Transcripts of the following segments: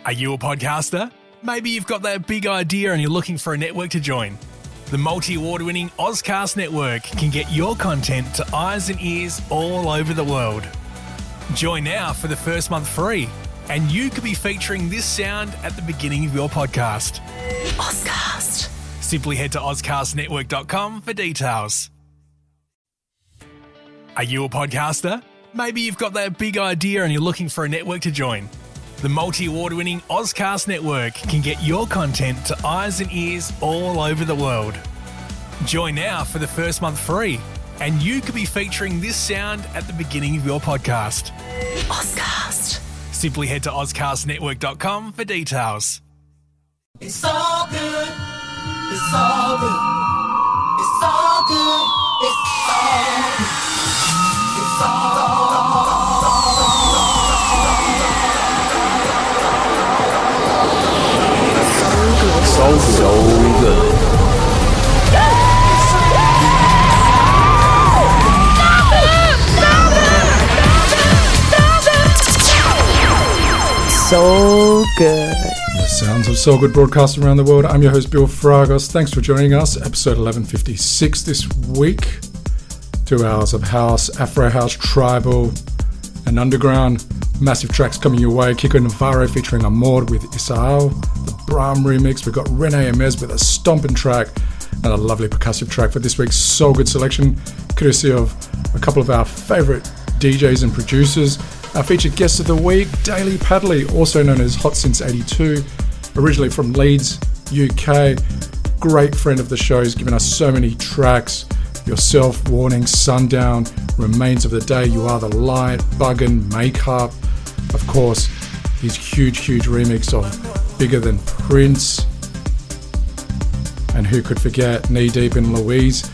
Are you a podcaster? Maybe you've got that big idea and you're looking for a network to join. The multi-award-winning Ozcast Network can get your content to eyes and ears all over the world. Join now for the first month free, and you could be featuring this sound at the beginning of your podcast. Ozcast. Simply head to ozcastnetwork.com for details. Are you a podcaster? Maybe you've got that big idea and you're looking for a network to join. The multi-award-winning Ozcast Network can get your content to eyes and ears all over the world. Join now for the first month free, and you could be featuring this sound at the beginning of your podcast. Ozcast. Simply head to ozcastnetwork.com for details. It's all good. It's all good. It's all good. It's all good. It's all So good. So good. The sounds of SoulGood broadcast around the world. I'm your host, Bill Fragos. Thanks for joining us. Episode 1156 this week. 2 hours of house, Afro house, tribal, and underground. Massive tracks coming your way. Kiko Navarro featuring Amor with ISAO. The BRAAM remix. We've got Rene Amesz with a stomping track and a lovely percussive track for this week's SoulGood selection, courtesy of a couple of our favourite DJs and producers. Our featured guest of the week, Daily Paddley, also known as Hot Since 82, originally from Leeds, UK. Great friend of the show, has given us so many tracks. Yourself, Warning, Sundown, Remains of the Day, You Are the Light, Buggin', Makeup. Of course, his huge remix of Bigger Than Prince. And who could forget Knee Deep in Louise.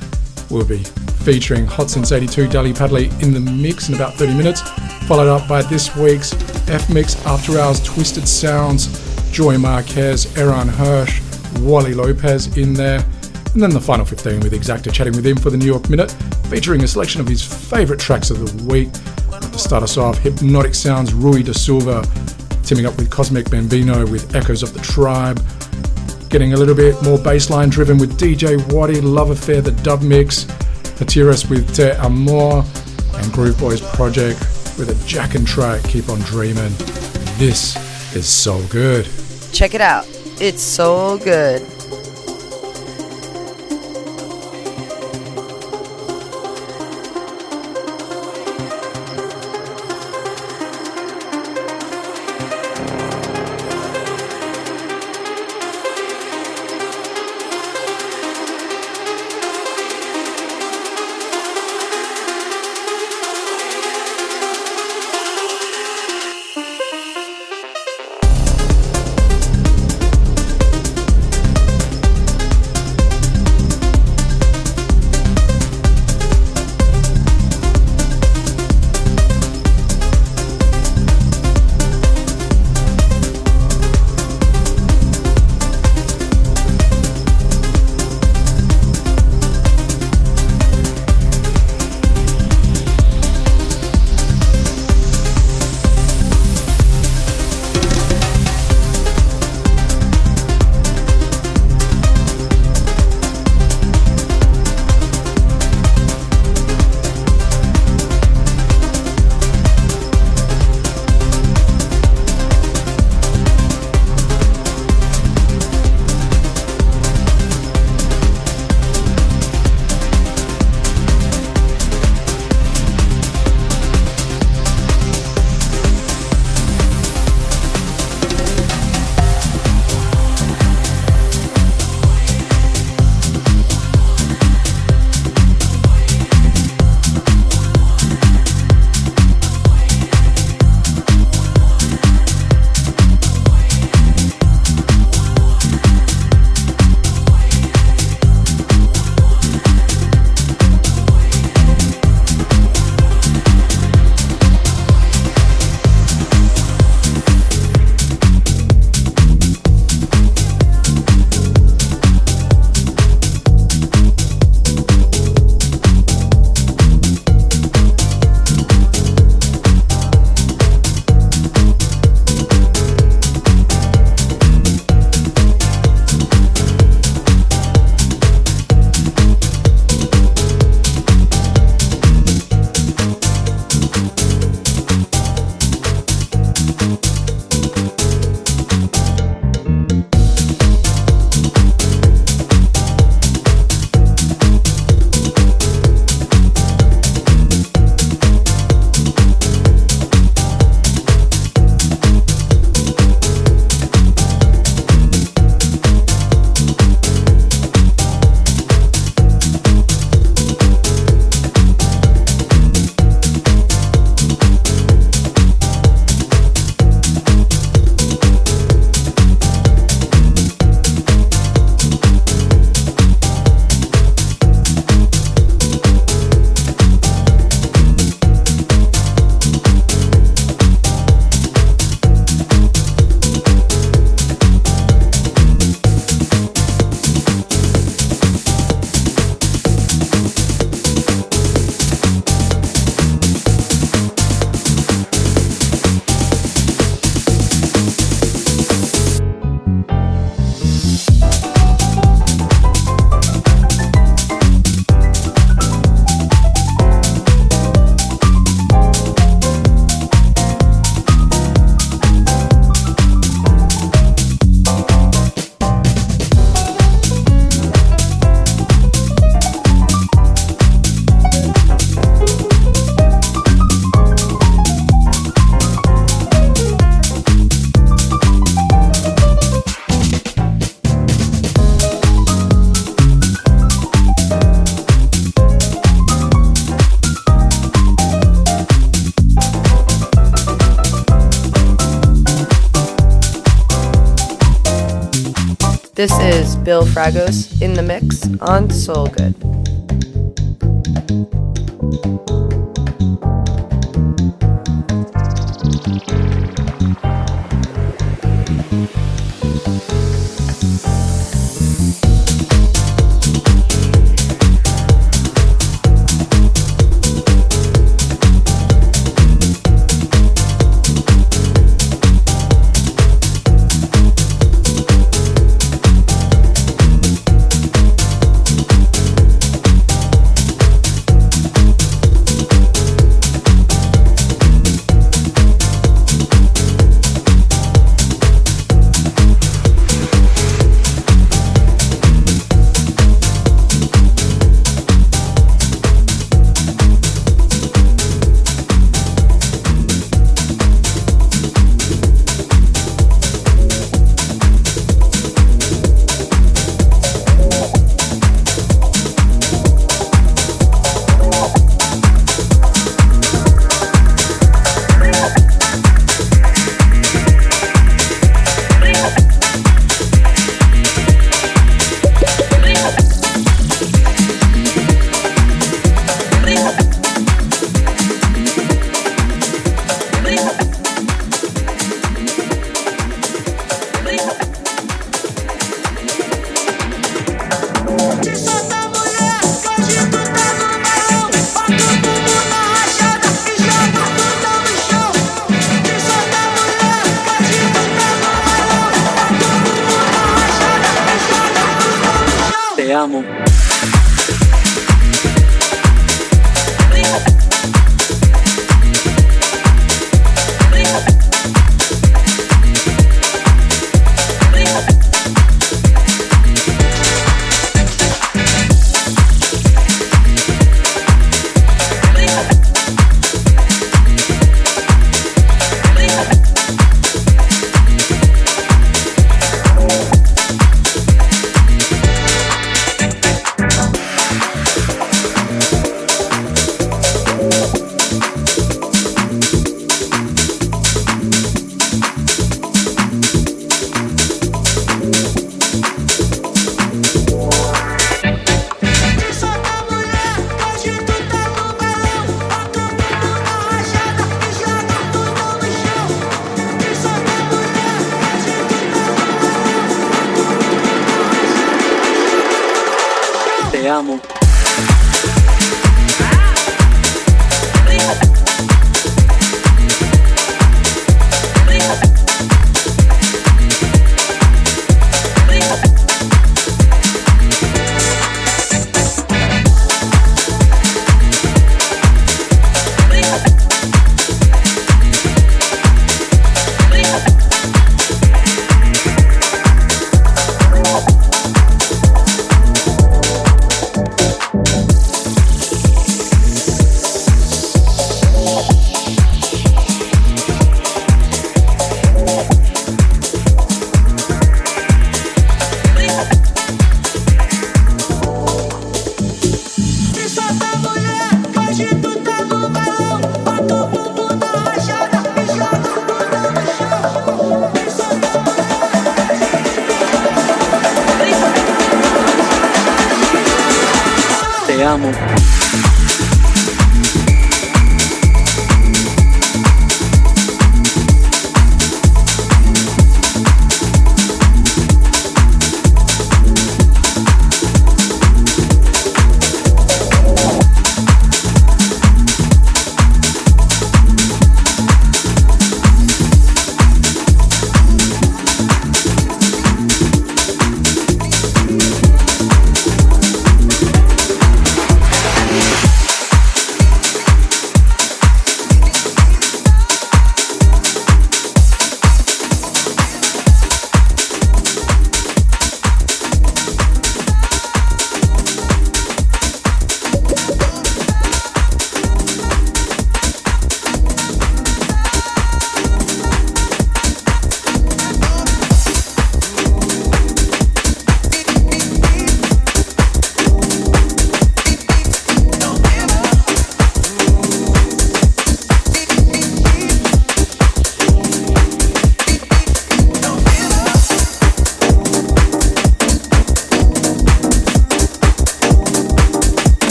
We'll be featuring Hot Since 82, Daily Paddley in the mix in about 30 minutes. Followed up by this week's F-Mix After Hours Twisted Sounds, Joy Marquez, Eran, Hersh, Wally, Lopez in there. And then the final 15 with Exacta chatting with him for the New York Minute, featuring a selection of his favourite tracks of the week. To start us off, Hypnotic Sounds, Rui de Silva, teaming up with Cosmic Bambino with Echoes of the Tribe. Getting a little bit more bassline driven with DJ Wady, Love Affair, the dub mix. Hatiras with Te Amor, and Groove Boys Project with a jackin' track, Keep On Dreamin'. This is SoulGood. Check it out. It's so good. This is Bill Fragos in the mix on SoulGood.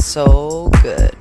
so good.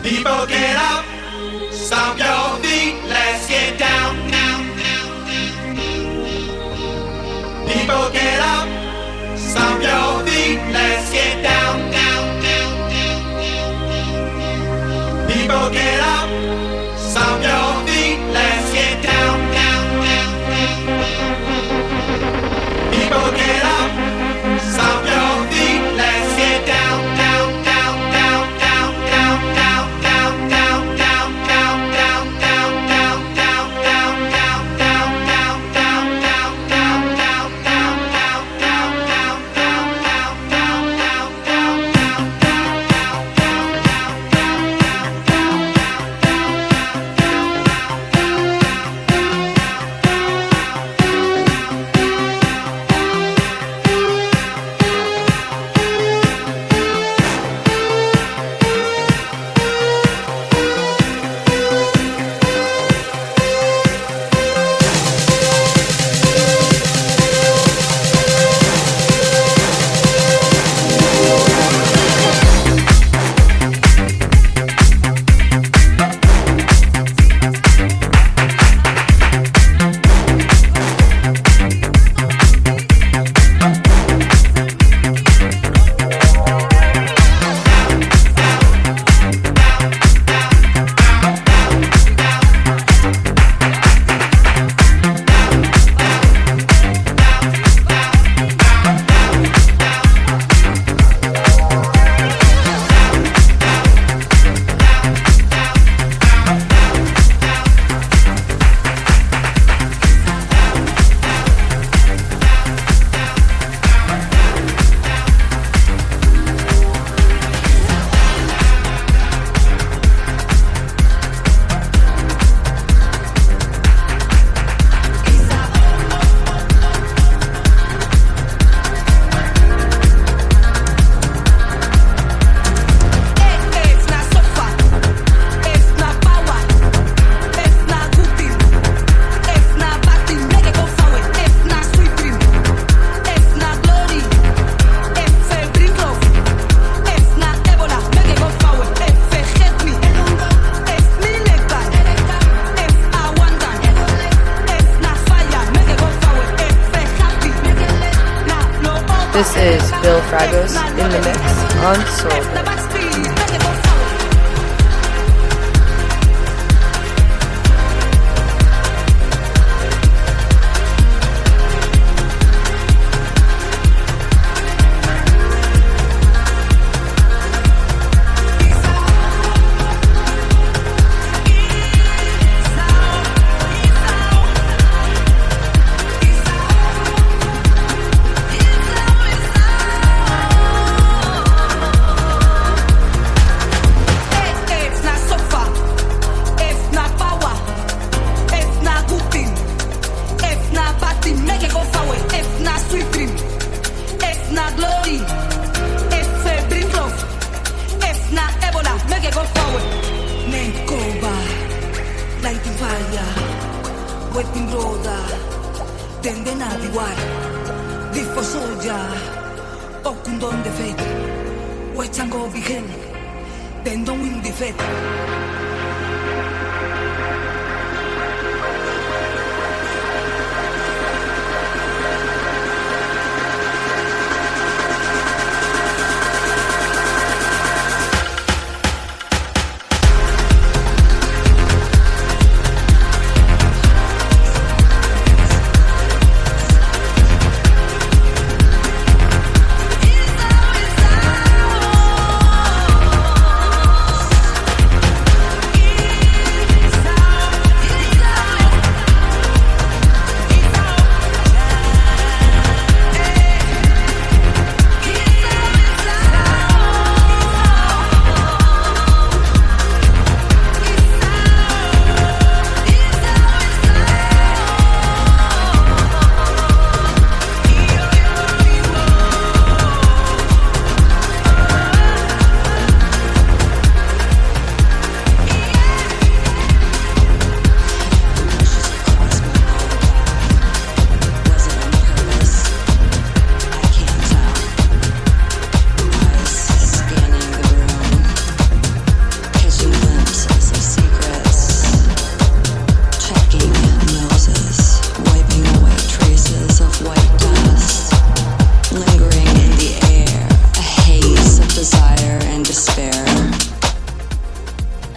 People get up, stomp your feet, let's get down. People get up, stomp your feet, let's get down. People get up, stomp your feet, let's get down. People get up, stomp your feet, let's get down. This is Bill Fragos in the mix on SoulGood.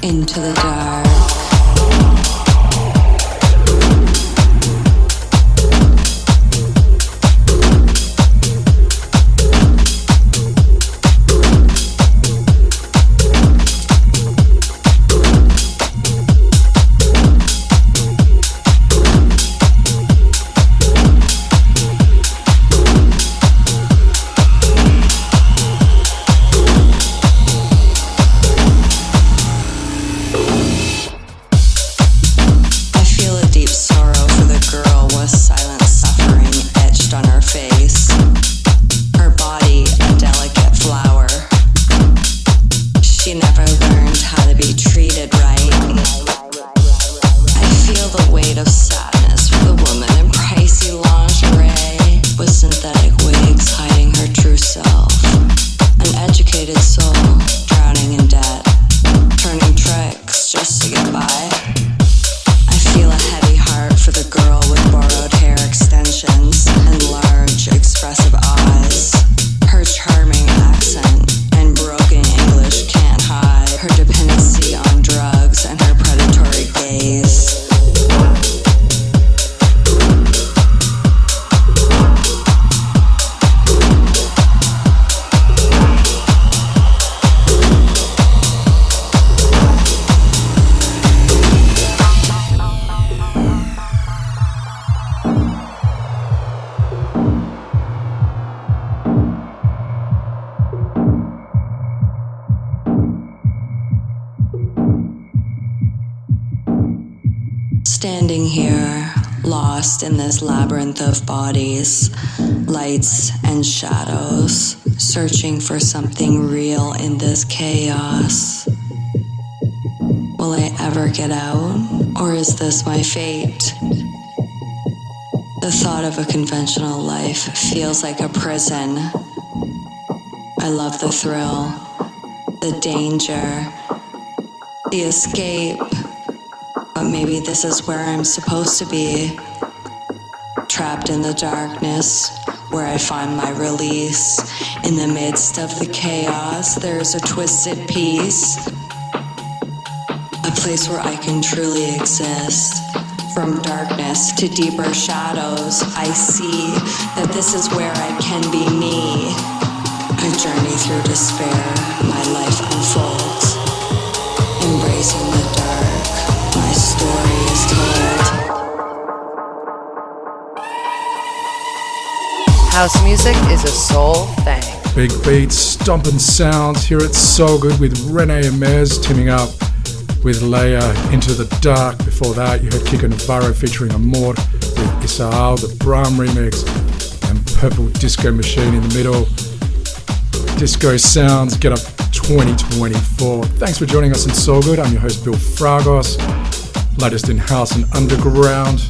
Into the dark. Standing here, lost in this labyrinth of bodies, lights and shadows, searching for something real in this chaos. Will I ever get out, or is this my fate? The thought of a conventional life feels like a prison. I love the thrill, the danger, the escape. But maybe this is where I'm supposed to be. Trapped in the darkness, where I find my release. In the midst of the chaos, there's a twisted peace, a place where I can truly exist. From darkness to deeper shadows, I see that this is where I can be me. I journey through despair, my life unfolds. Embracing the dark, my story is told. House music is a soul thing. Big beats, stomping sounds here at SoulGood with Rene and Amesz teaming up with LEIIYA, Into the Dark. Before that, you heard Kiko Navarro featuring Amor with ISAO, the BRAAM remix, and Purple Disco Machine in the middle. Disco Sounds, Get Up 2024. Thanks for joining us in SoulGood. I'm your host, Bill Fragos, latest in house and underground.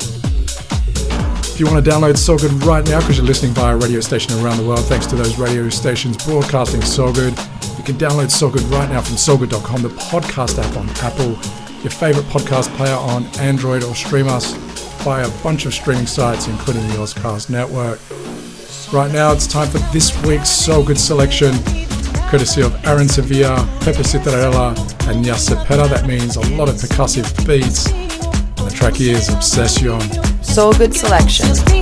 If you want to download SoulGood right now, because you're listening via a radio station around the world, thanks to those radio stations broadcasting SoulGood, you can download SoulGood right now from soulgood.com, the podcast app on Apple, your favorite podcast player on Android, or stream us via a bunch of streaming sites, including the Ozcast network. Right now, it's time for this week's SoulGood selection, courtesy of Eran, Sevilla, Peppe, Citarella, and Cepeda. That means a lot of percussive beats. And the track is OBSESION. SoulGood selection.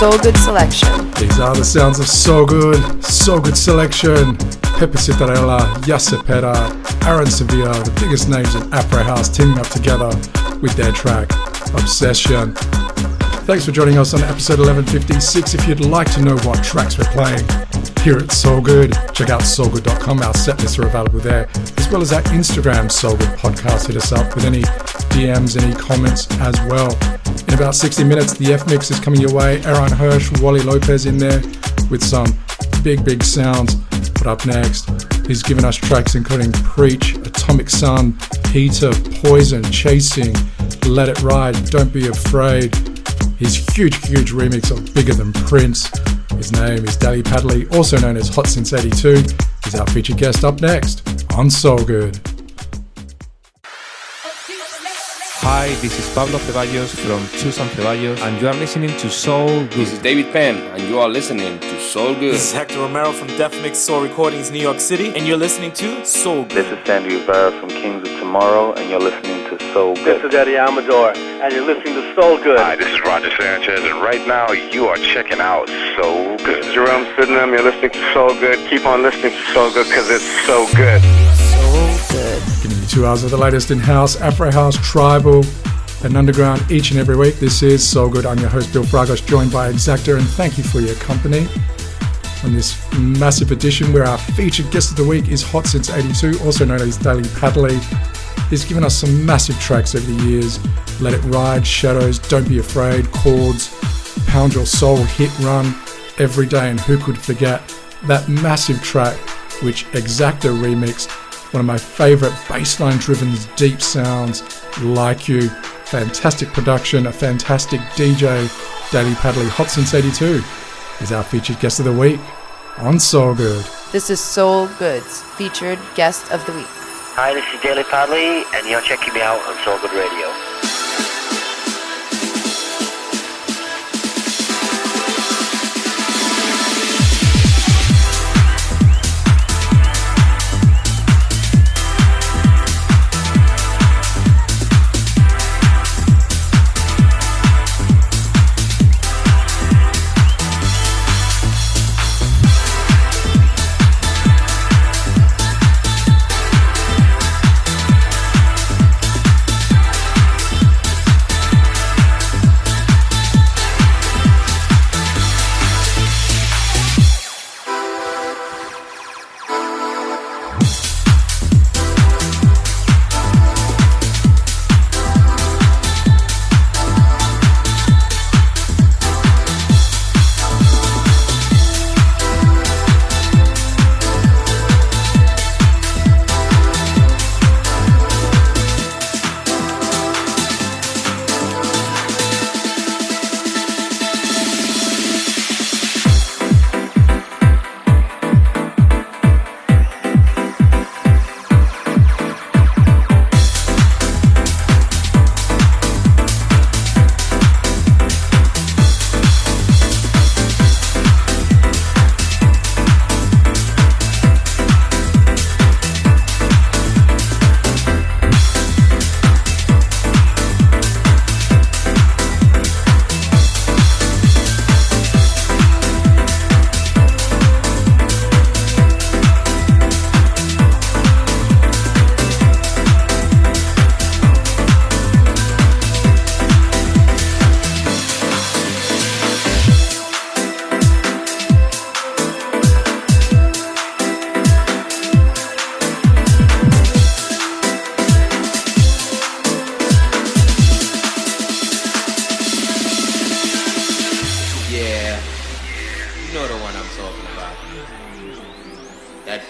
SoulGood selection. These are the sounds of SoulGood. SoulGood selection. Peppe, Citarella, Cepeda, Eran, Sevilla, the biggest names in Afro House teaming up together with their track OBSESION. Thanks for joining us on episode 1156. If you'd like to know what tracks we're playing here at SoulGood, check out soulgood.com. Our set lists are available there, as well as our Instagram SoulGood podcast. Hit us up with any DMs, any comments as well. In about 60 minutes, the F-Mix is coming your way. Eran, Hersh, Wally, Lopez in there with some big sounds. But up next, he's given us tracks including Preach, Atomic Sun, Heater, Poison, Chasing, Let It Ride, Don't Be Afraid. His huge remix of Bigger Than Prince. His name is Dali Padley, also known as Hot Since 82. He's our featured guest up next on SoulGood. Hi, this is Pablo Ceballos from Susan Ceballos, and you are listening to SoulGood. This is David Penn, and you are listening to SoulGood. This is Hector Romero from Def Mix Soul Recordings, New York City, and you're listening to SoulGood. This is Sandy Rivera from Kings of Tomorrow, and you're listening to SoulGood. This is Eddie Amador, and you're listening to SoulGood. Hi, this is Roger Sanchez, and right now you are checking out SoulGood. This is Jerome Sydenham, you're listening to SoulGood. Keep on listening to SoulGood, because it's so good. So good. Giving you 2 hours of the latest in house, Afro house, tribal, and underground each and every week. This is SoulGood. I'm your host, Bill Fragos, joined by Exacta, and thank you for your company on this massive edition where our featured guest of the week is Hot Since 82, also known as Dali Padley. He's given us some massive tracks over the years. Let It Ride, Shadows, Don't Be Afraid, Chords, Pound Your Soul, Hit Run, Every Day, and who could forget that massive track which Exacta remixed, one of my favourite bassline driven deep sounds, Like You. Fantastic production, a fantastic DJ. Dali Padley, Hot Since 82, is our featured guest of the week on SoulGood. This is SoulGood's featured guest of the week. Hi, this is Dali Padley, and you're checking me out on SoulGood Radio.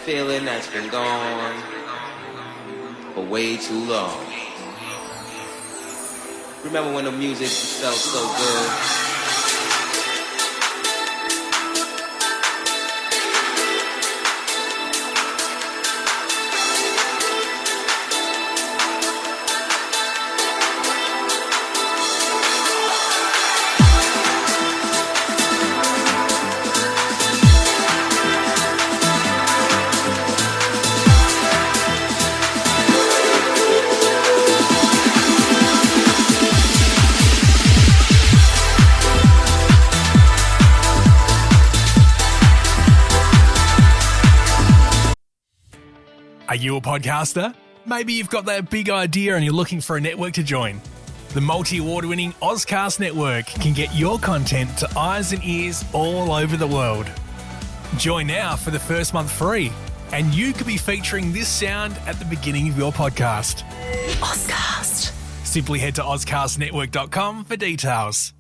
feeling that's been gone for way too long. Remember when the music felt so good? Are you a podcaster? Maybe you've got that big idea and you're looking for a network to join. The multi-award winning Ozcast network can get your content to eyes and ears all over the world. Join now for the first month free, and you could be featuring this sound at the beginning of your podcast. Ozcast. Simply head to ozcastnetwork.com for details.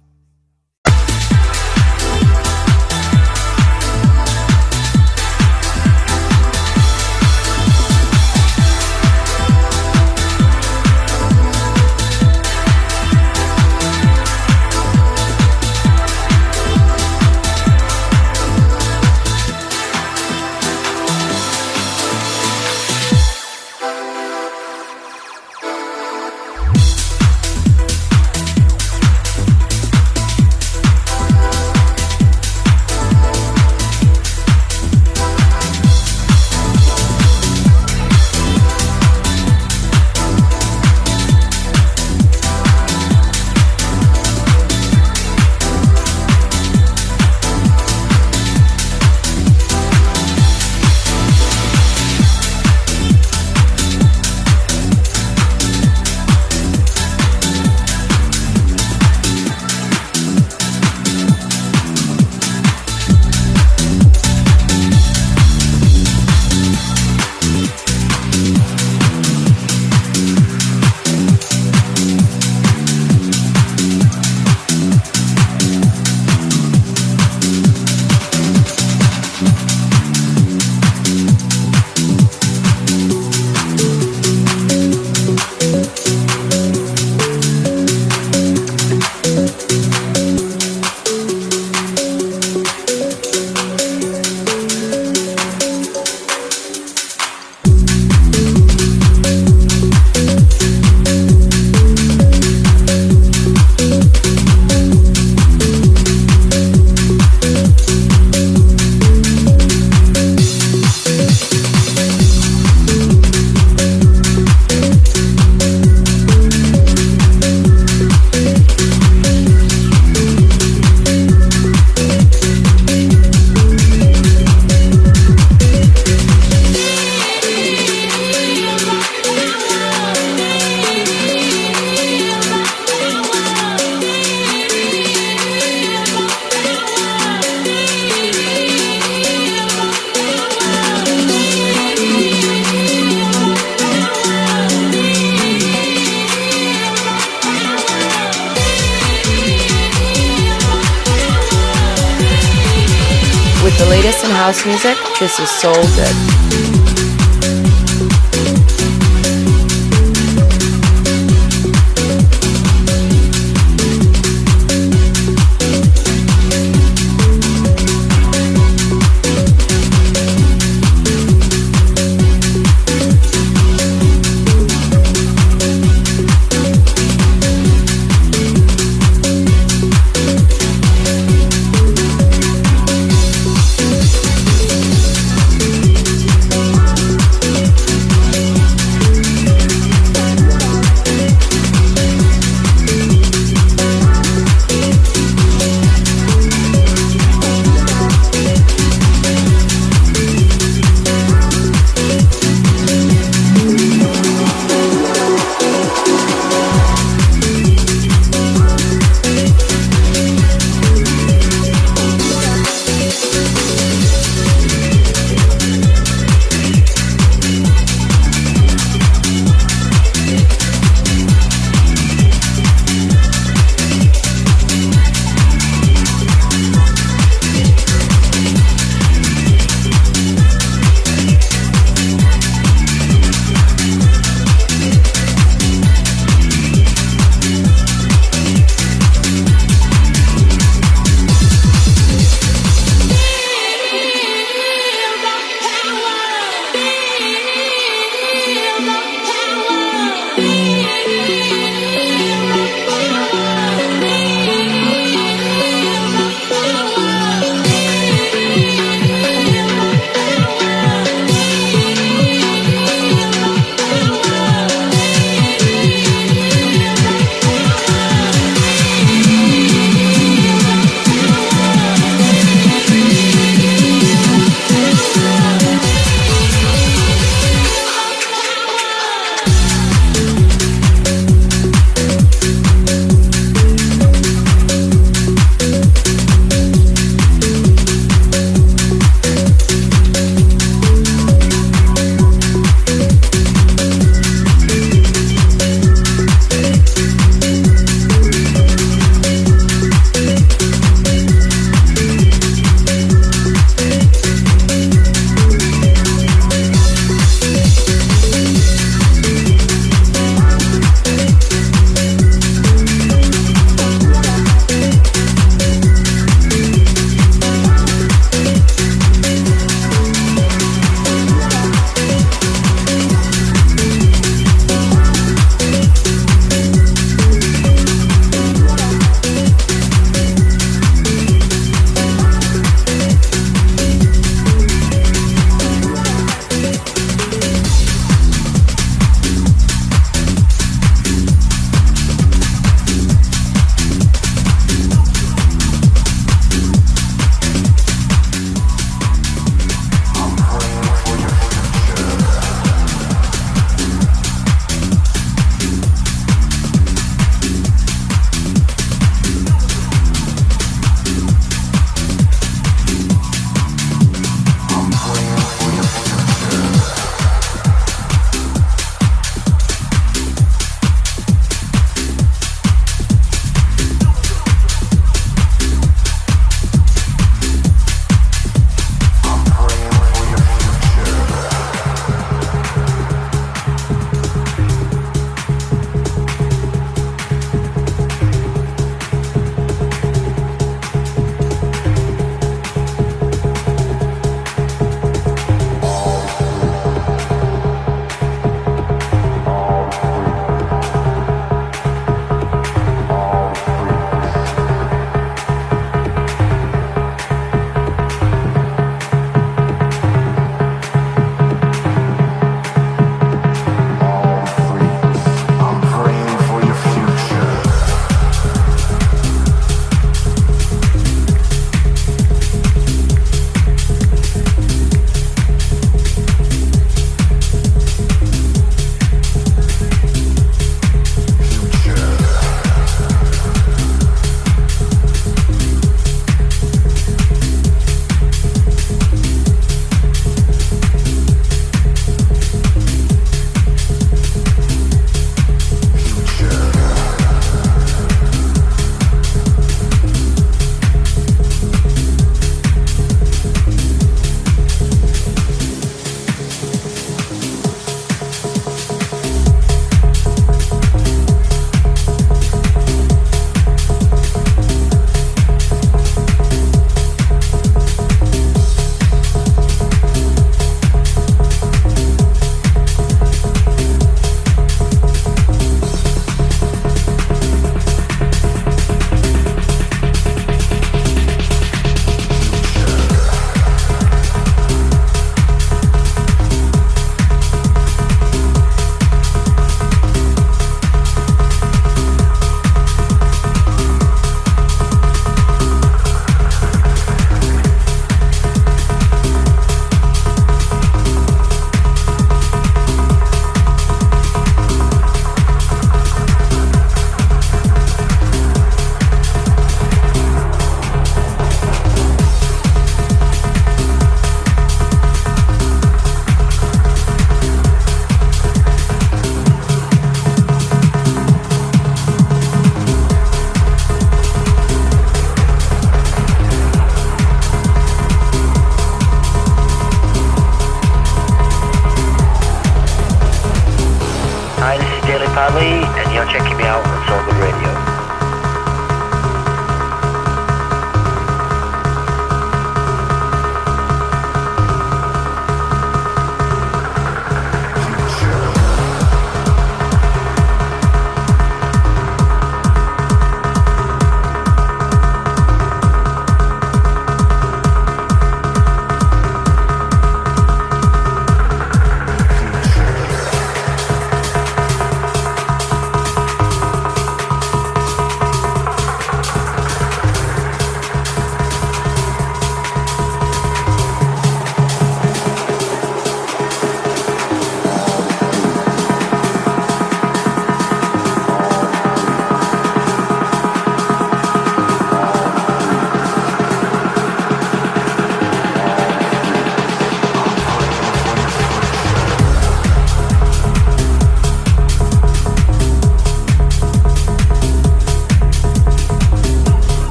With the latest in house music, this is SoulGood.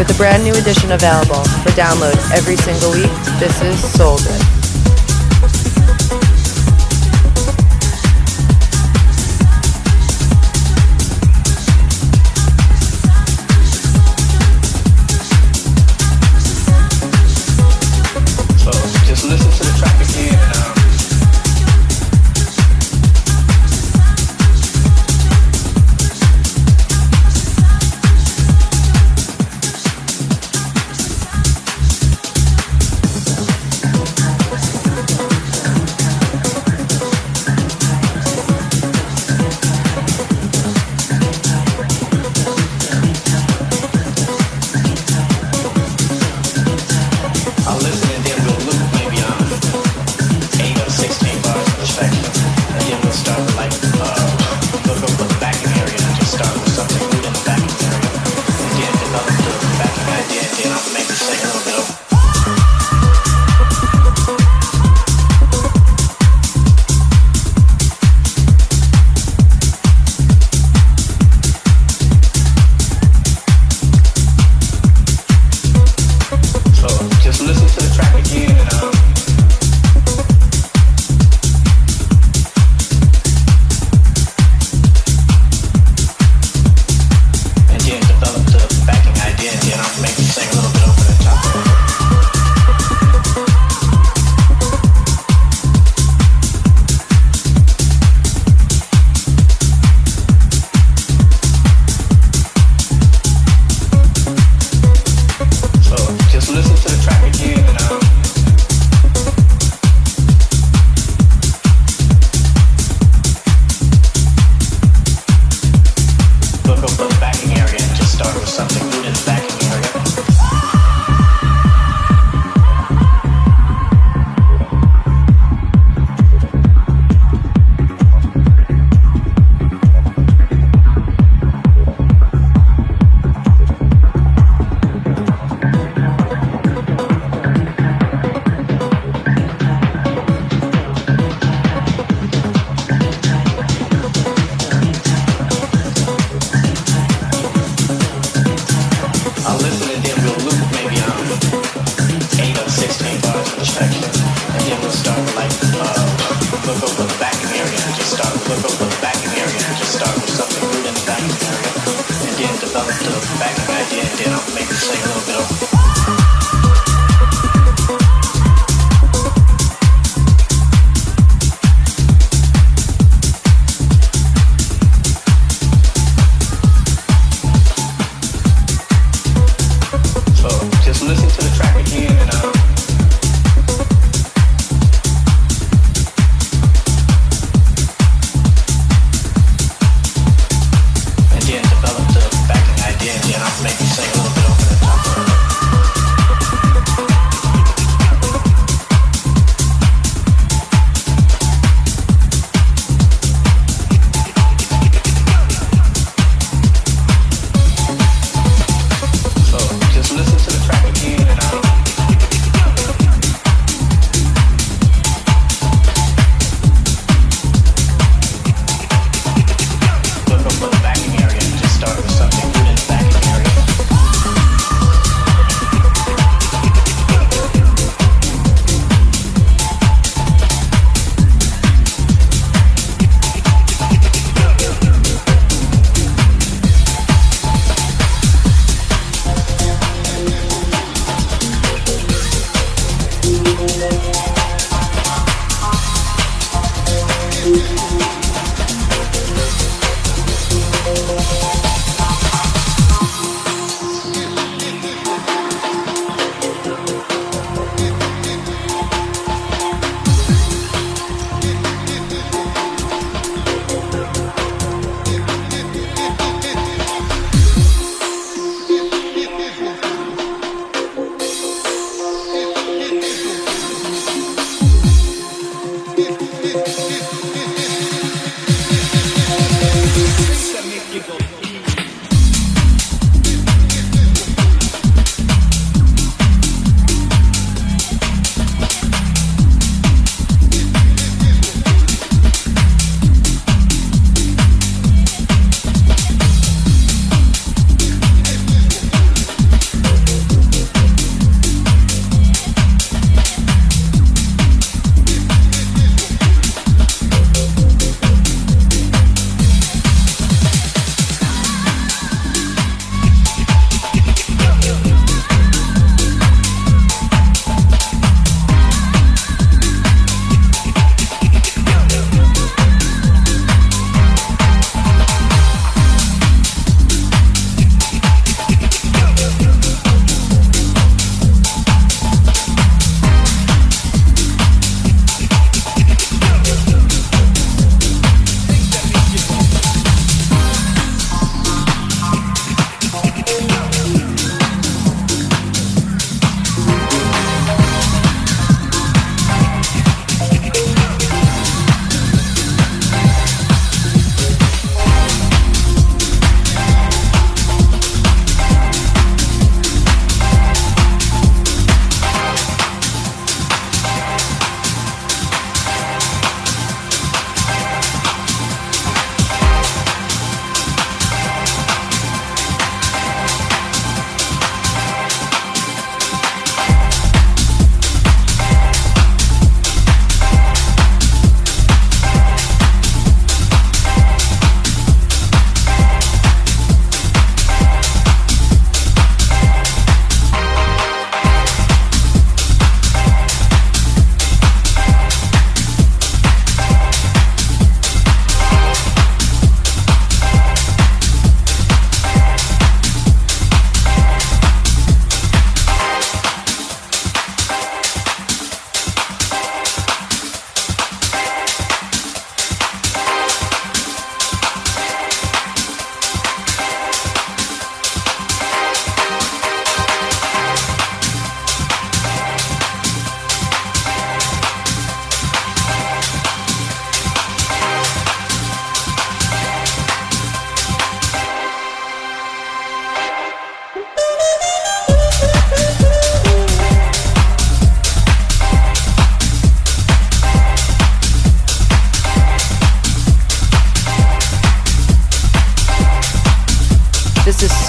With a brand new edition available for download every single week, this is SoulGood. Just listen to the track again listen to the track.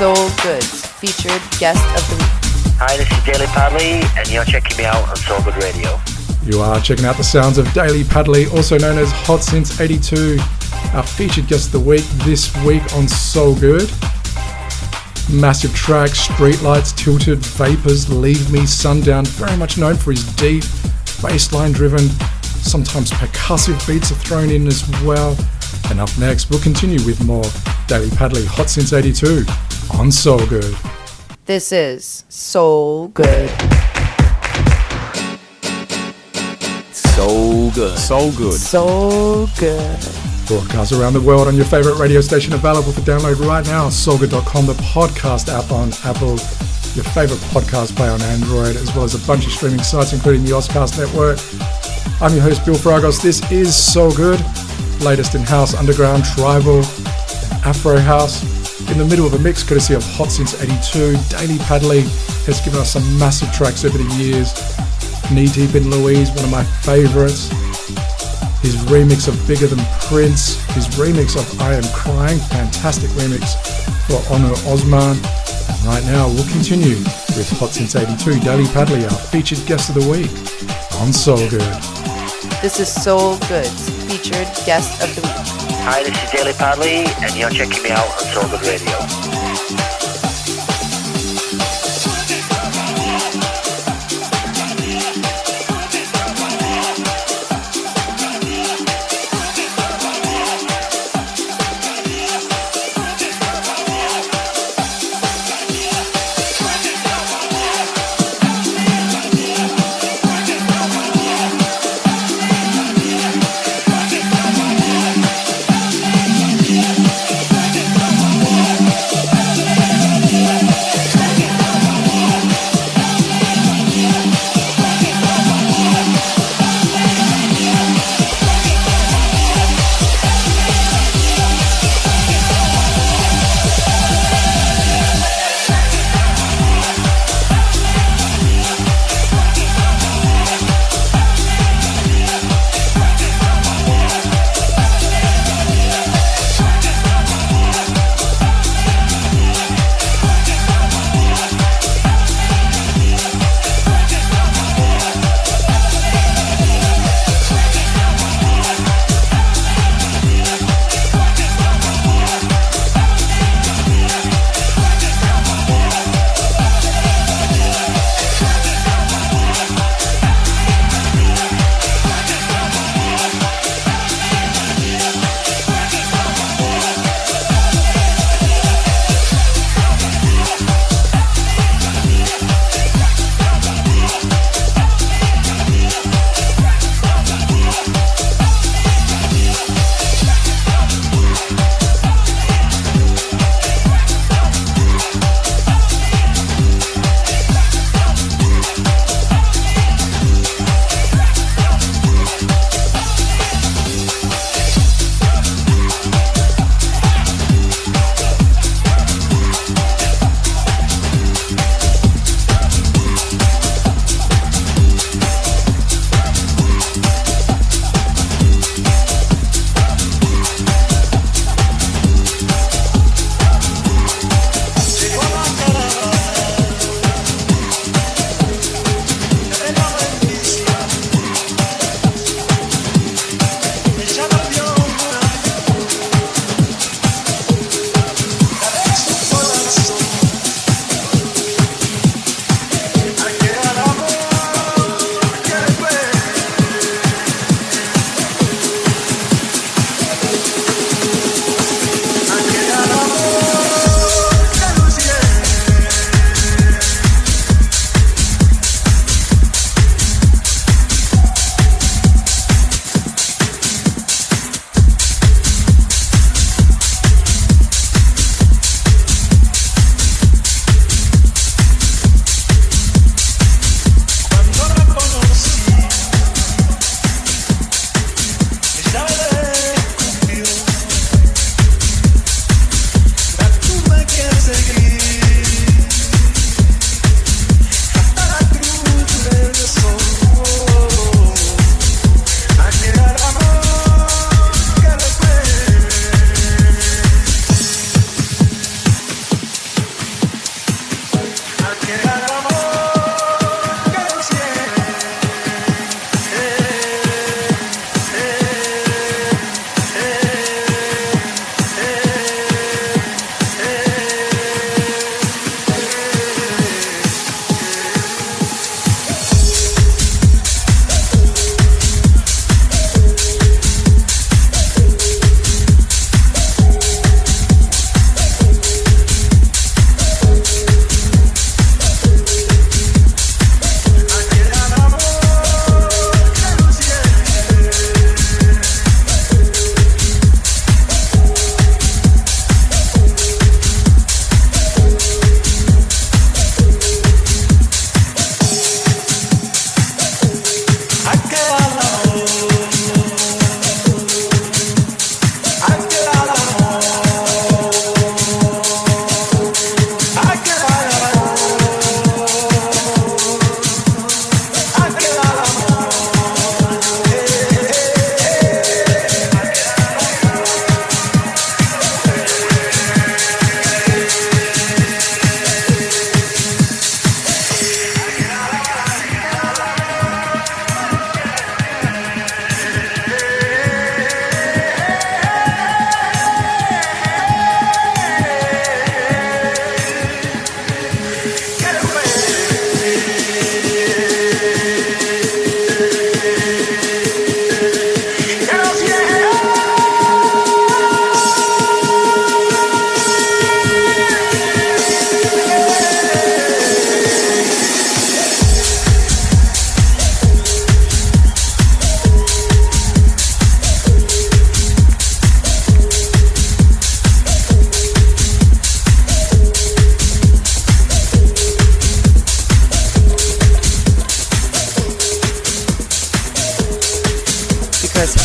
SoulGood's featured guest of the week. Hi, this is Daily Padley, and you're checking me out on SoulGood Radio. You are checking out the sounds of Daily Padley, also known as Hot Since 82, our featured guest of the week this week on SoulGood. Massive tracks, Streetlights, Tilted, Vapors, Leave Me, Sundown, very much known for his deep, bassline driven, sometimes percussive beats are thrown in as well. And up next, we'll continue with more Daily Padley, Hot Since 82 on SoulGood. This is SoulGood. SoulGood. SoulGood. SoulGood. Broadcasts around the world on your favorite radio station, available for download right now. SoulGood.com, the podcast app on Apple, your favorite podcast player on Android, as well as a bunch of streaming sites, including the Ozcast Network. I'm your host, Bill Fragos. This is SoulGood, latest in house, underground, tribal, and Afro house. In the middle of a mix, courtesy of Hot Since 82. Daily Padley has given us some massive tracks over the years. Knee Deep in Louise, one of my favorites. His remix of Bigger Than Prince, his remix of I Am Crying, fantastic remix for Honor Osman. And right now we'll continue with Hot Since 82, Daily Padley, our featured guest of the week on SoulGood. This is SoulGood's featured guest of the week. Hi, this is Daily Padley, and you're checking me out on SoulGood Radio.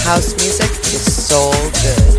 House music is so good.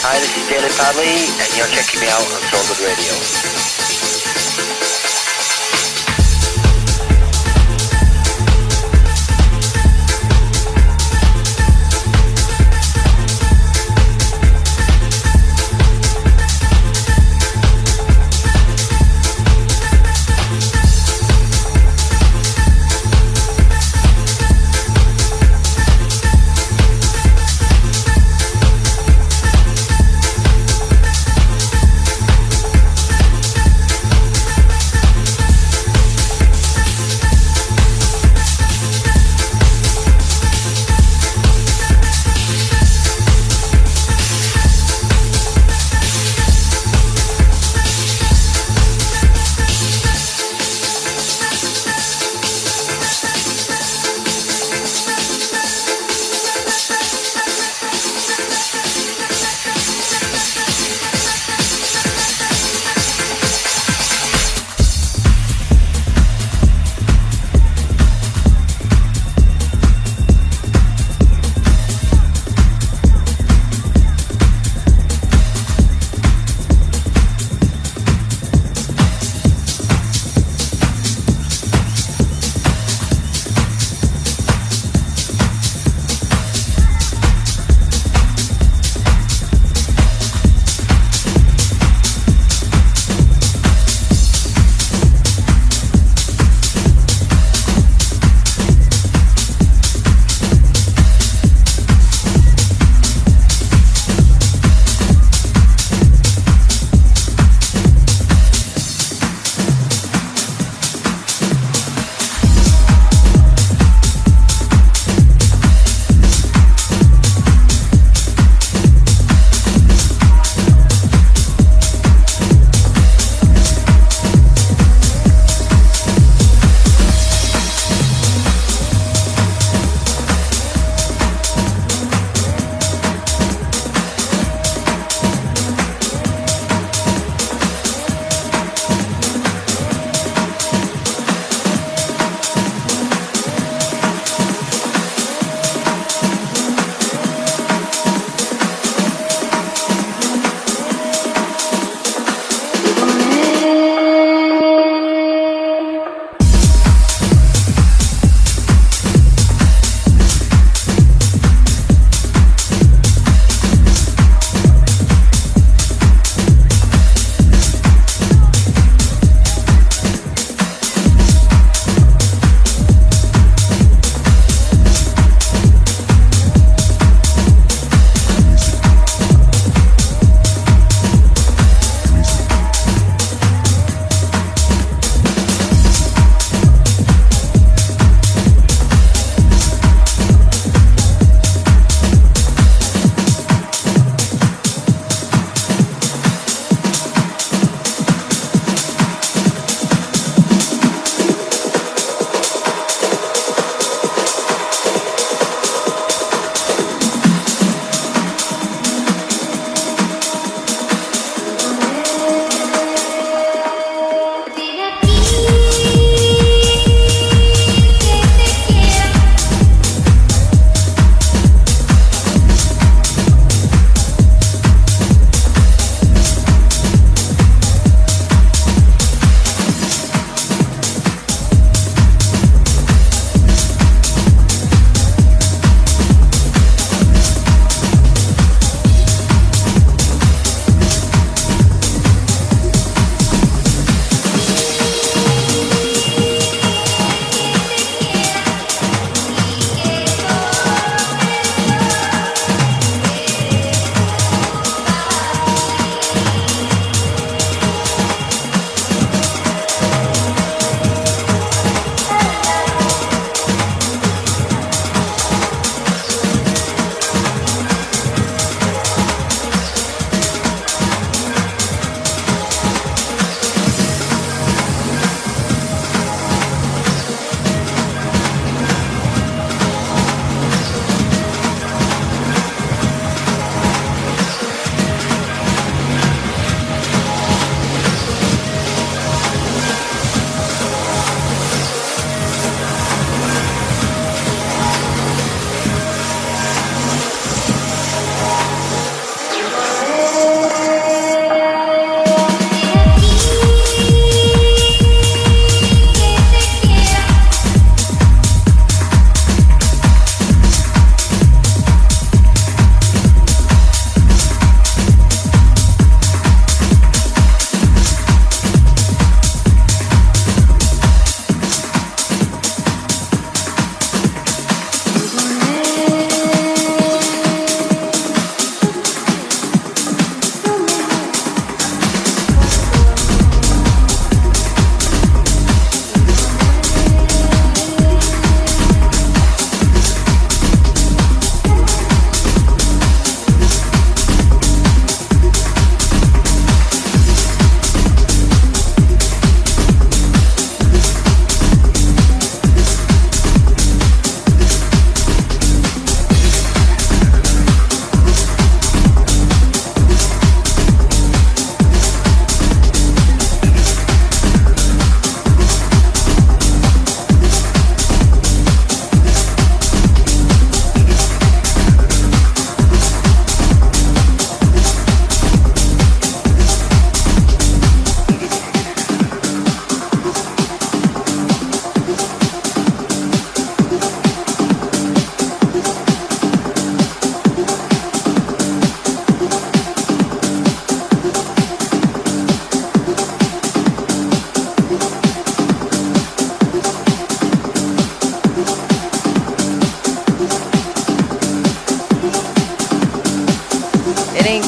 Hi, this is Daily Padley, and you're checking me out on SoulGood Radio.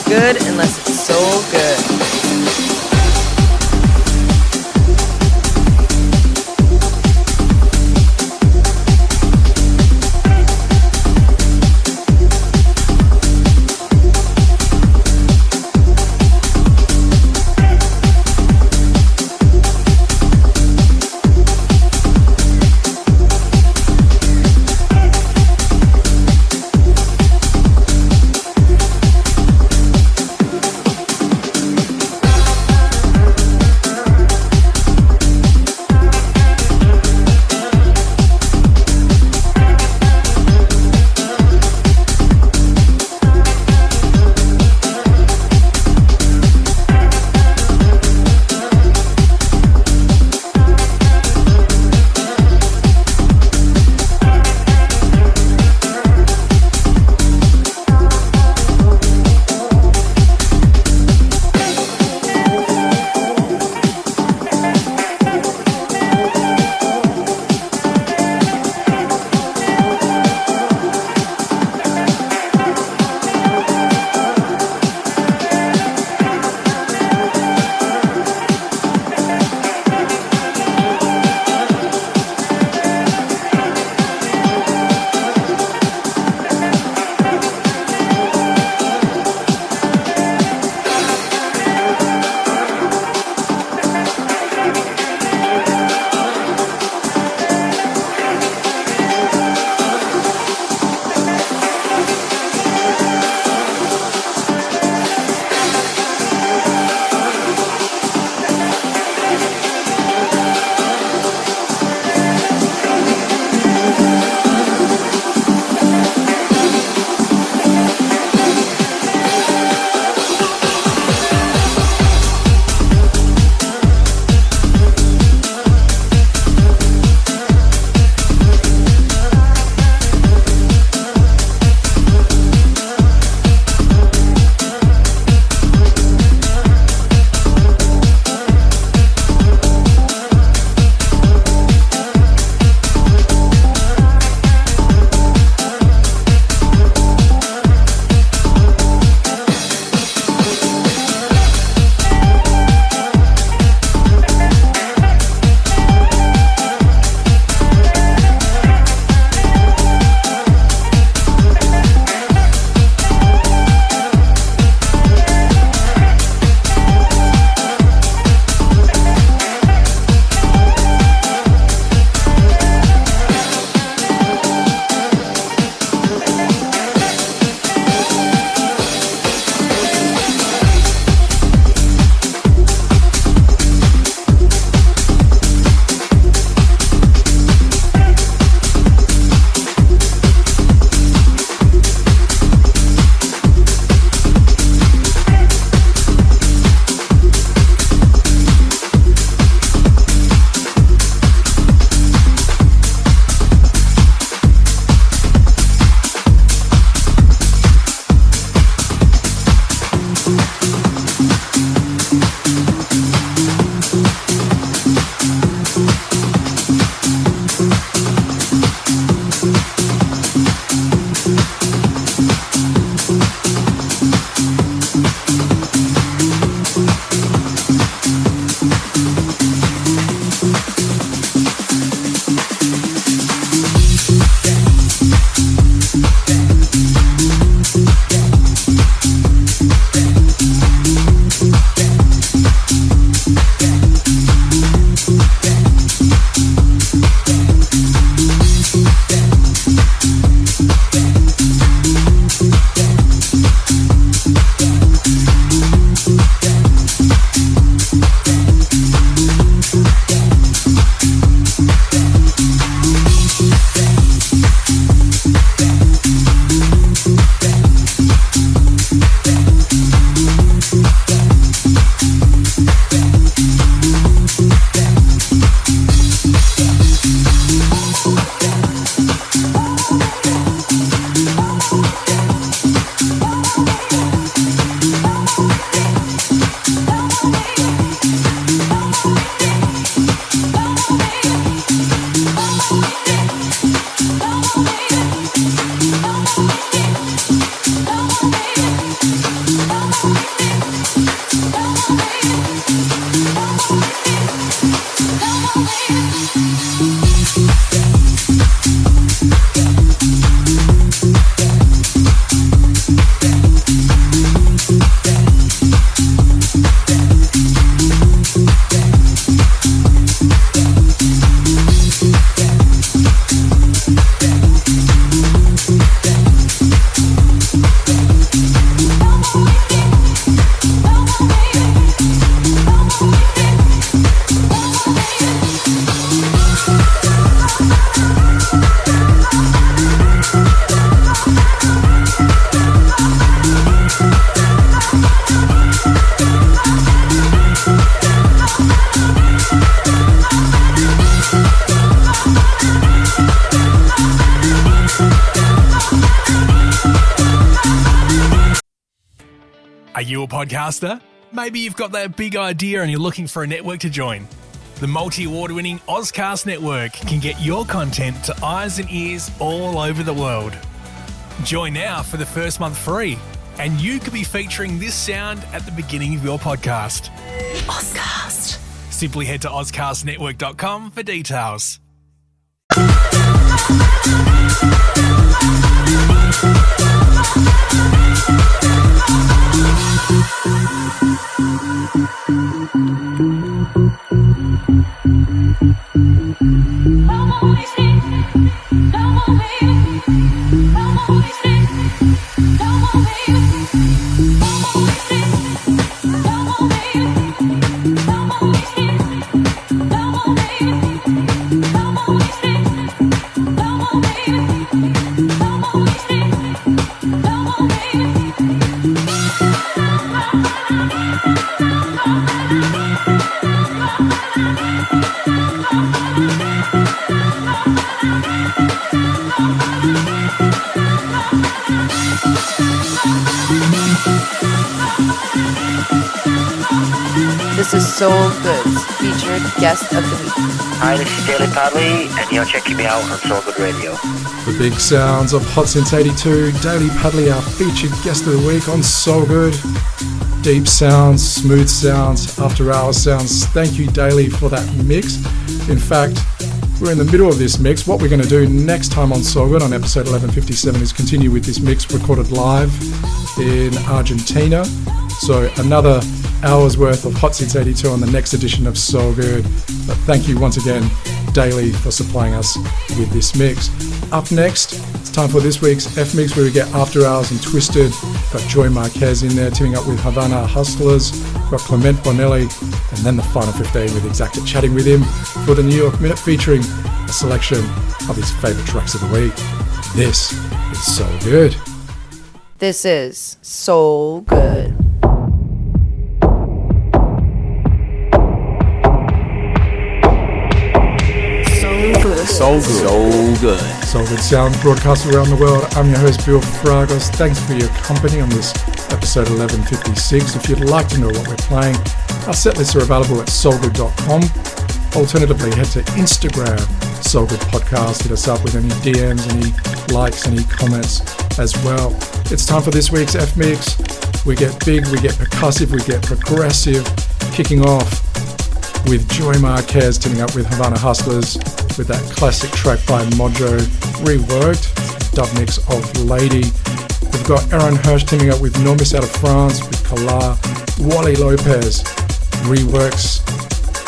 good unless it's soul good. Are you a podcaster? Maybe you've got that big idea and you're looking for a network to join. The multi-award winning Ozcast network can get your content to eyes and ears all over the world. Join now for the first month free, and you could be featuring this sound at the beginning of your podcast. Ozcast. Simply head to ozcastnetwork.com for details. This is SoulGood's featured guest of the week. Hi, this is Daily Padley, and you're checking me out on SoulGood Radio. The big sounds of Hot Since 82, Daily Padley, our featured guest of the week on SoulGood. Deep sounds, smooth sounds, after hours sounds. Thank you, Daily, for that mix. In fact, we're in the middle of this mix. What we're going to do next time on SoulGood on episode 1157 is continue with this mix recorded live in Argentina. So another hour's worth of Hot Since 82 on the next edition of SoulGood. But thank you once again, Daily, for supplying us with this mix. Up next, it's time for this week's F Mix, where we get After Hours and Twisted. Got Joy Marquez in there teaming up with Havana Hustlers. Got Klement, Bonelli, and then the final 15 with Exacta chatting with him for the New York Minute, featuring a selection of his favourite tracks of the week. This is SoulGood. This is SoulGood. SoulGood sound broadcast around the world. I'm your host, Bill Fragos. Thanks for your company on this episode 1156. If you'd like to know what we're playing, our set lists are available at soulgood.com. Alternatively, head to Instagram, SoulGood Podcast. Hit us up with any DMs, any likes, any comments as well. It's time for this week's F Mix. We get big, we get percussive, we get progressive, kicking off with Joy Marquez teaming up with Havana Hustlers with that classic track by Mojo, reworked, dub mix of Lady. We've got Eran Hersh teaming up with Nomis out of France with Kalaa. Wally Lopez reworks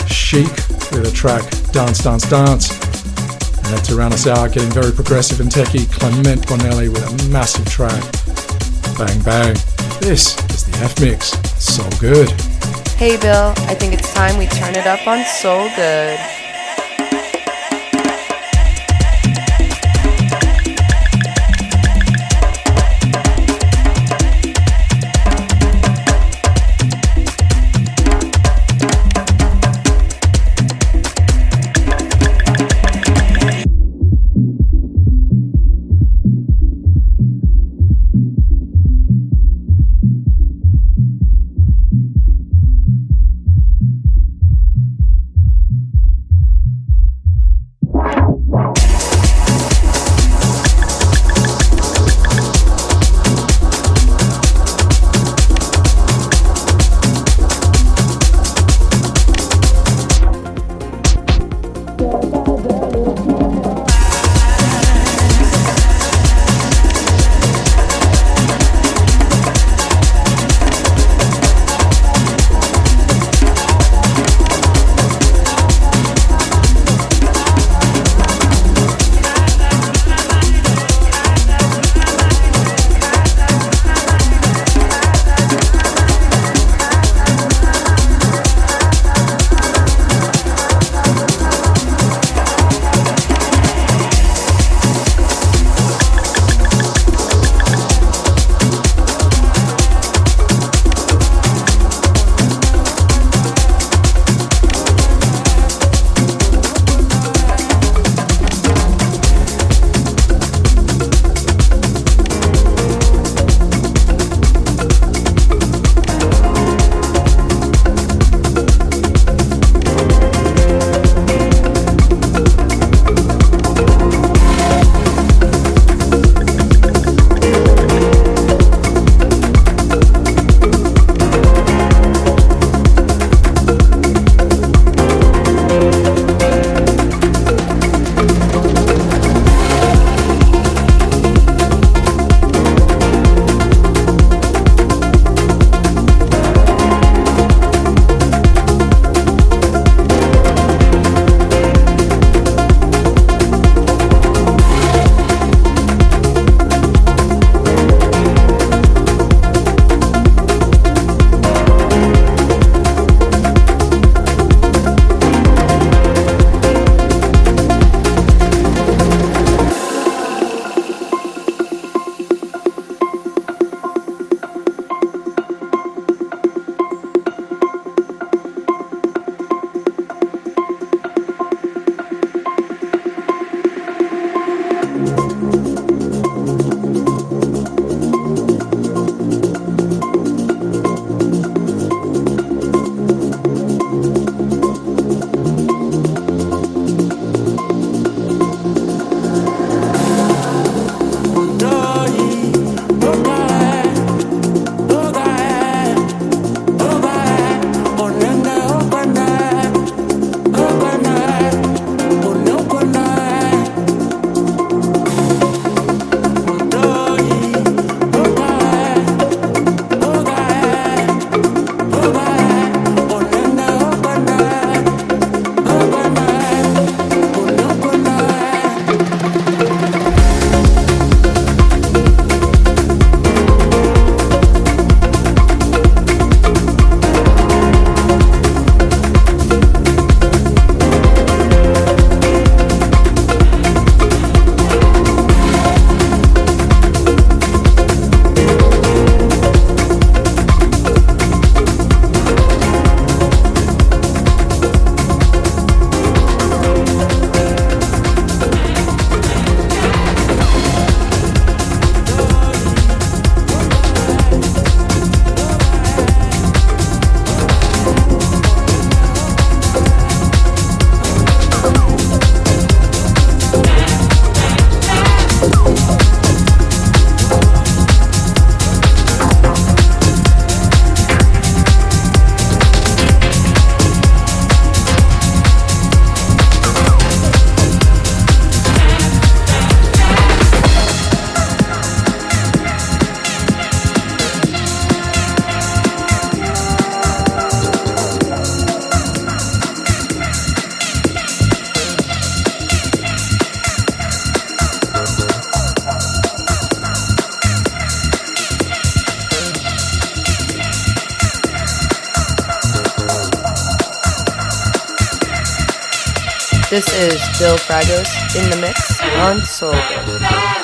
Chic with a track Dance, Dance, Dance. And then to round us out, getting very progressive and techie, Klement Bonelli with a massive track, Bang Bang. This is the F Mix. SoulGood. Hey Bill, I think it's time we turn it up on SoulGood. This is Bill Fragos in the mix on SoulGood.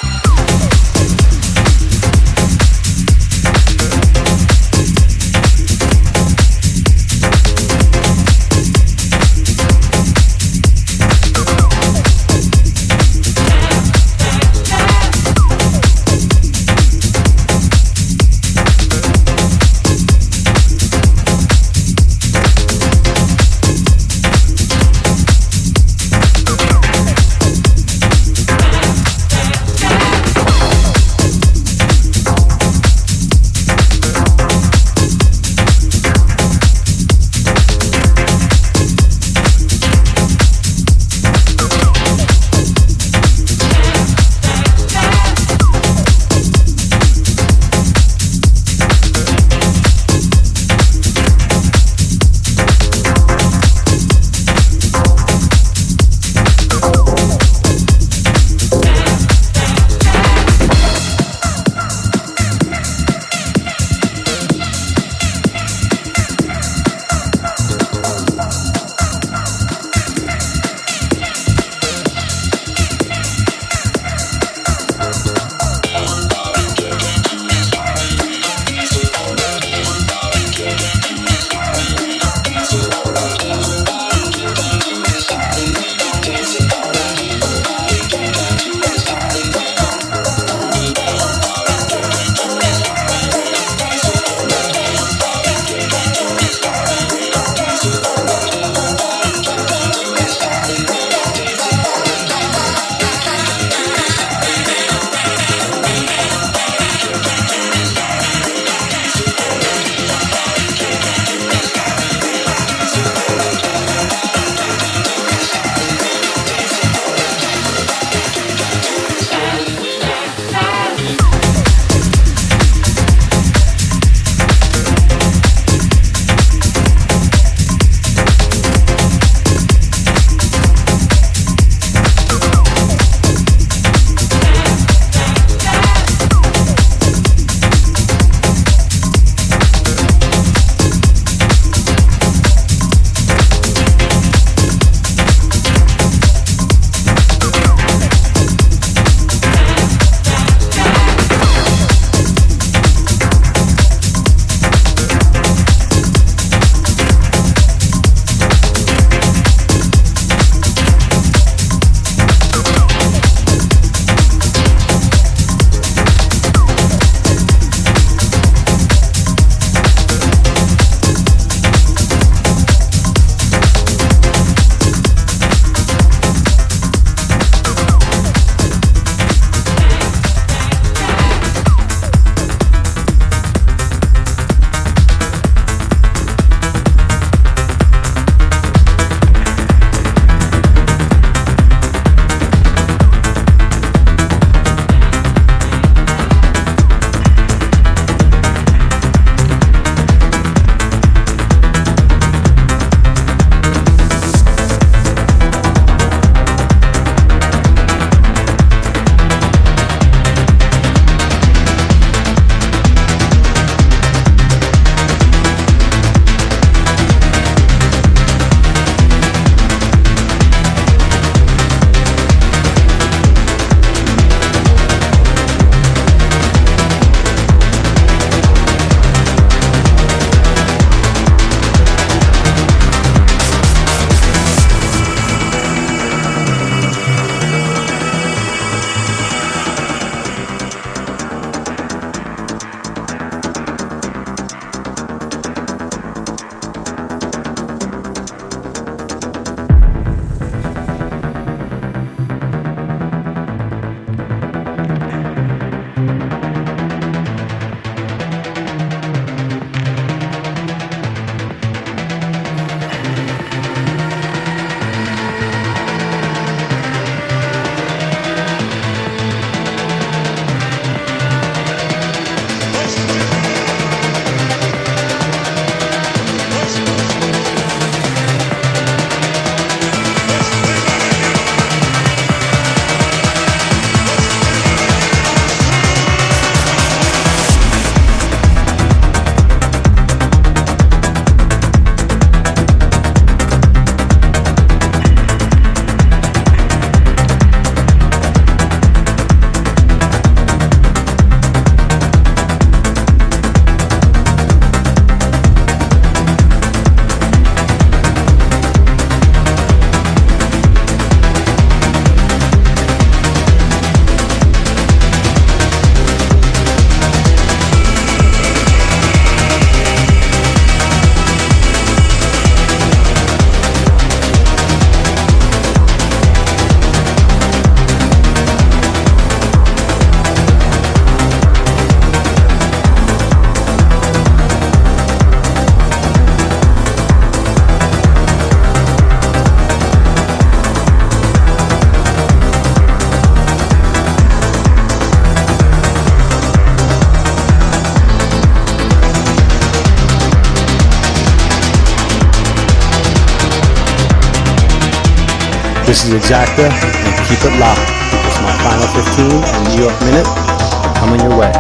This is Exacta, and keep it locked, because my final 15 and New York Minute are coming your way.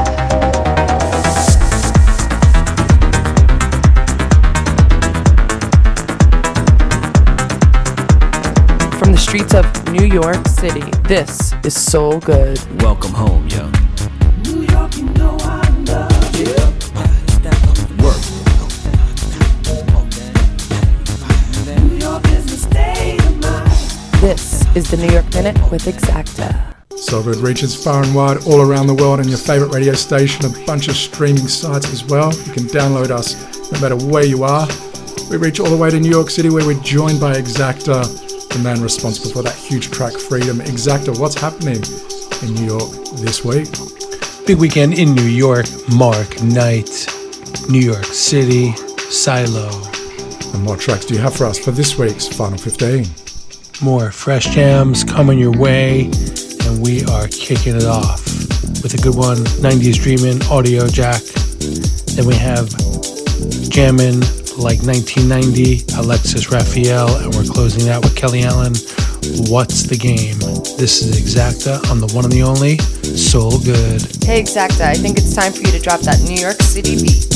From the streets of New York City, this is SoulGood. Welcome home, yo. New York, you know I love you. Work. New York is the state of mind. This is the New York Minute with Exacta. SoulGood reaches far and wide all around the world on your favourite radio station, a bunch of streaming sites as well. You can download us no matter where you are. We reach all the way to New York City, where we're joined by Exacta, the man responsible for that huge track Freedom. Exacta, what's happening in New York this week? Big weekend in New York, Mark Knight, New York City, Silo. And what tracks do you have for us for this week's Final 15? More fresh jams coming your way, and we are kicking it off with a good one, 90s Dreamin', Audio Jack. Then we have Jammin' Like 1990, Alexis Raphael, and we're closing out with Kelly Allen, What's the Game? This is Exacta on the one and the only SoulGood. Hey Exacta, I think it's time for you to drop that New York City beat.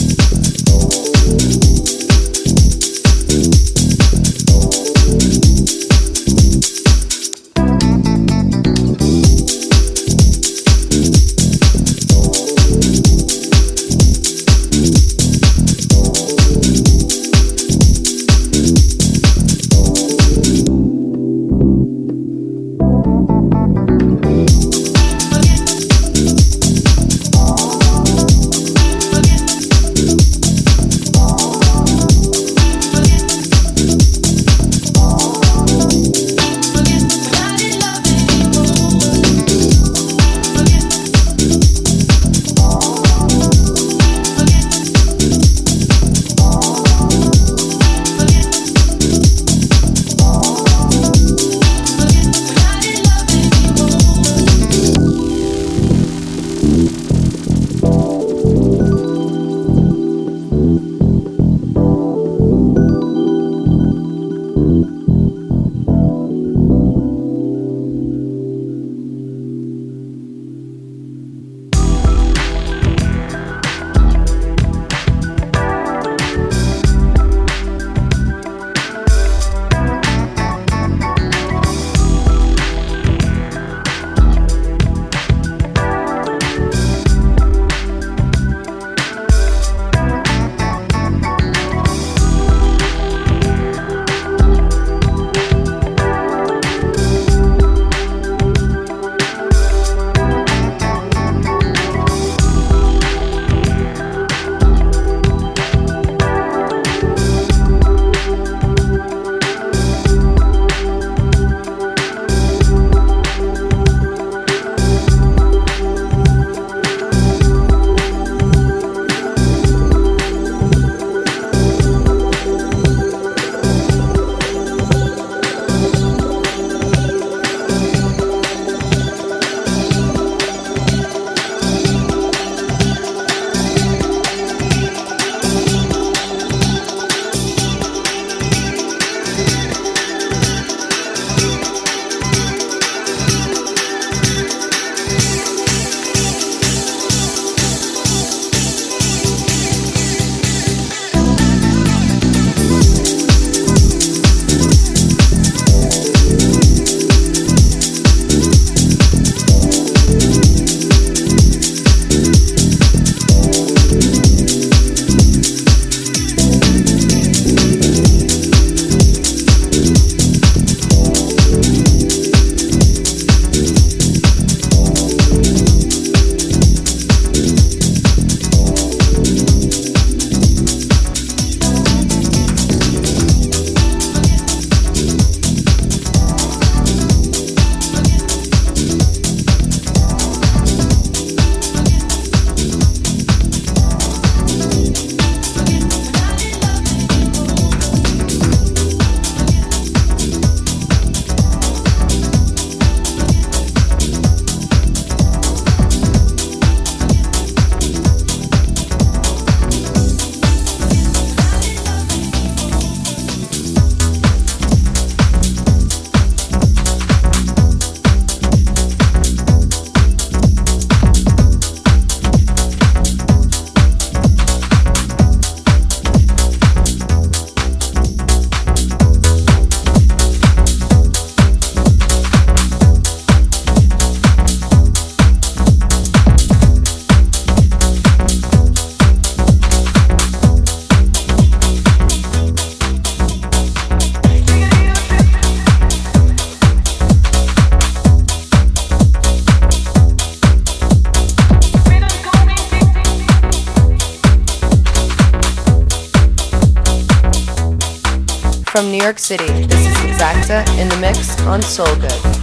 From New York City, this is Exacta in the mix on SoulGood.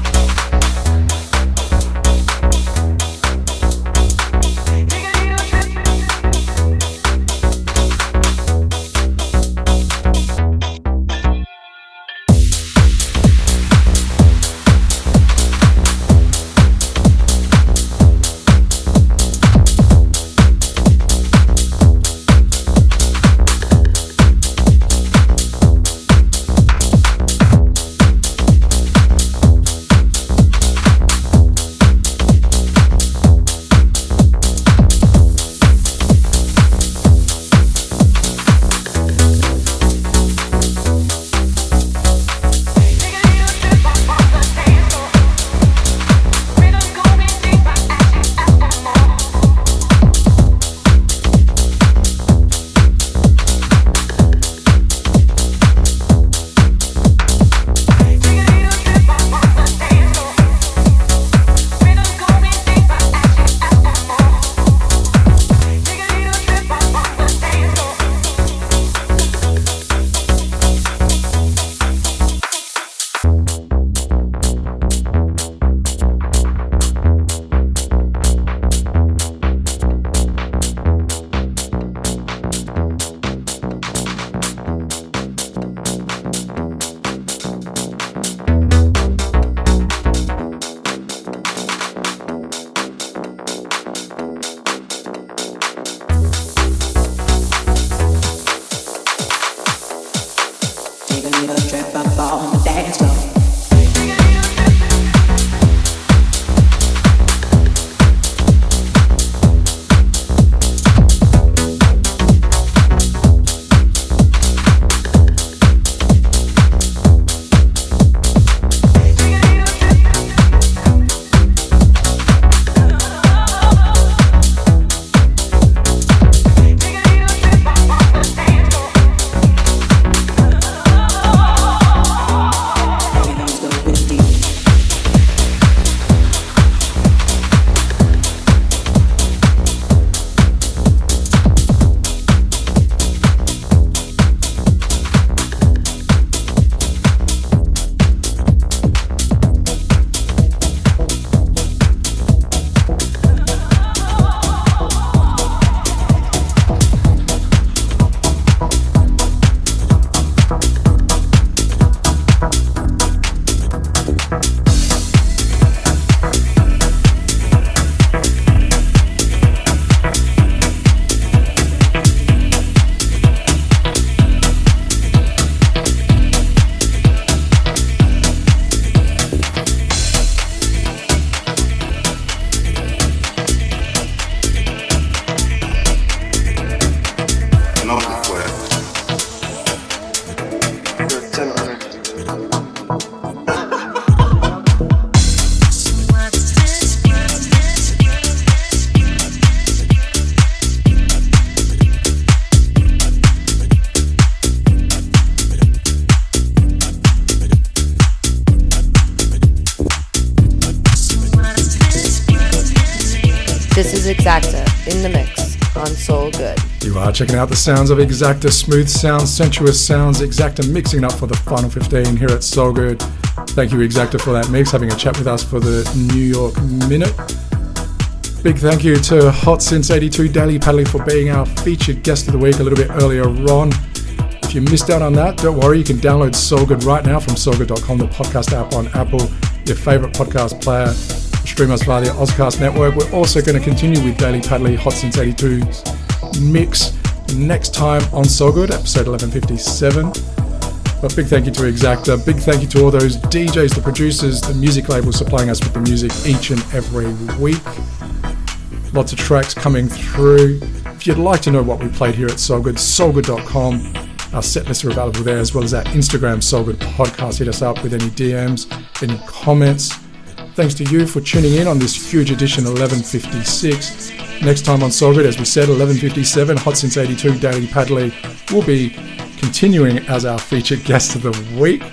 This is Exacta in the mix on SoulGood. You are checking out the sounds of Exacta, smooth sounds, sensuous sounds, Exacta mixing up for the final 15 here at SoulGood. Thank you, Exacta, for that mix, having a chat with us for the New York Minute. Big thank you to Hot Since 82 Daily Paddling for being our featured guest of the week a little bit earlier on. If you missed out on that, don't worry, you can download SoulGood right now from soulgood.com, the podcast app on Apple, your favourite podcast player. Stream us via the Ozcast network. We're also going to continue with Daily Paddly Hot Since 82's mix next time on SoulGood, episode 1157. But big thank you to Exacta, big thank you to all those DJs, the producers, the music labels supplying us with the music each and every week. Lots of tracks coming through. If you'd like to know what we played here at SoulGood, soulgood.com. Our set lists are available there, as well as our Instagram SoulGood podcast. Hit us up with any DMs, any comments. Thanks to you for tuning in on this huge edition 1156. Next time on SoulGood, as we said, 1157, Hot Since 82 Daily Paddly will be continuing as our featured guest of the week.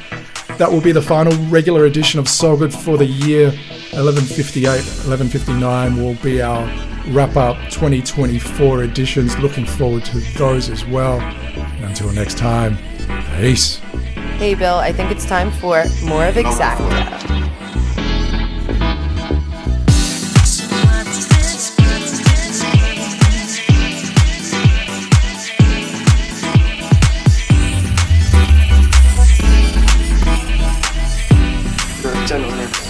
That will be the final regular edition of SoulGood for the year. 1158, 1159 will be our wrap-up 2024 editions. Looking forward to those as well. And until next time, peace. Hey Bill, I think it's time for more of Exacta. Gentlemen.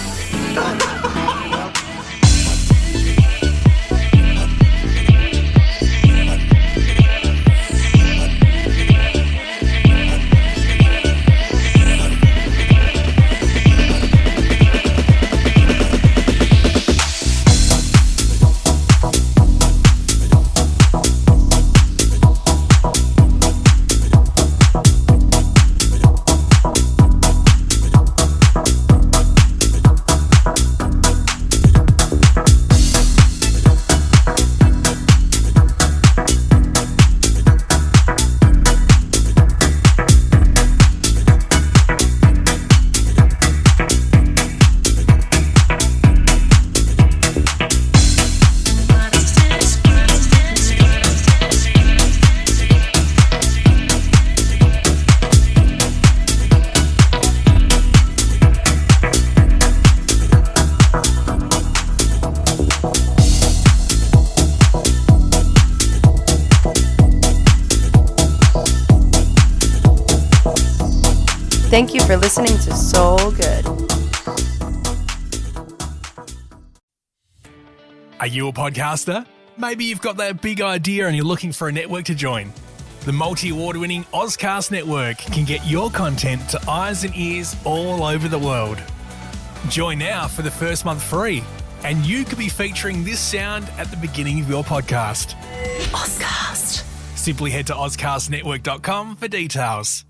Thank you for listening to SoulGood. Are you a podcaster? Maybe you've got that big idea and you're looking for a network to join. The multi-award-winning Ozcast network can get your content to eyes and ears all over the world. Join now for the first month free, and you could be featuring this sound at the beginning of your podcast. Ozcast. Simply head to ozcastnetwork.com for details.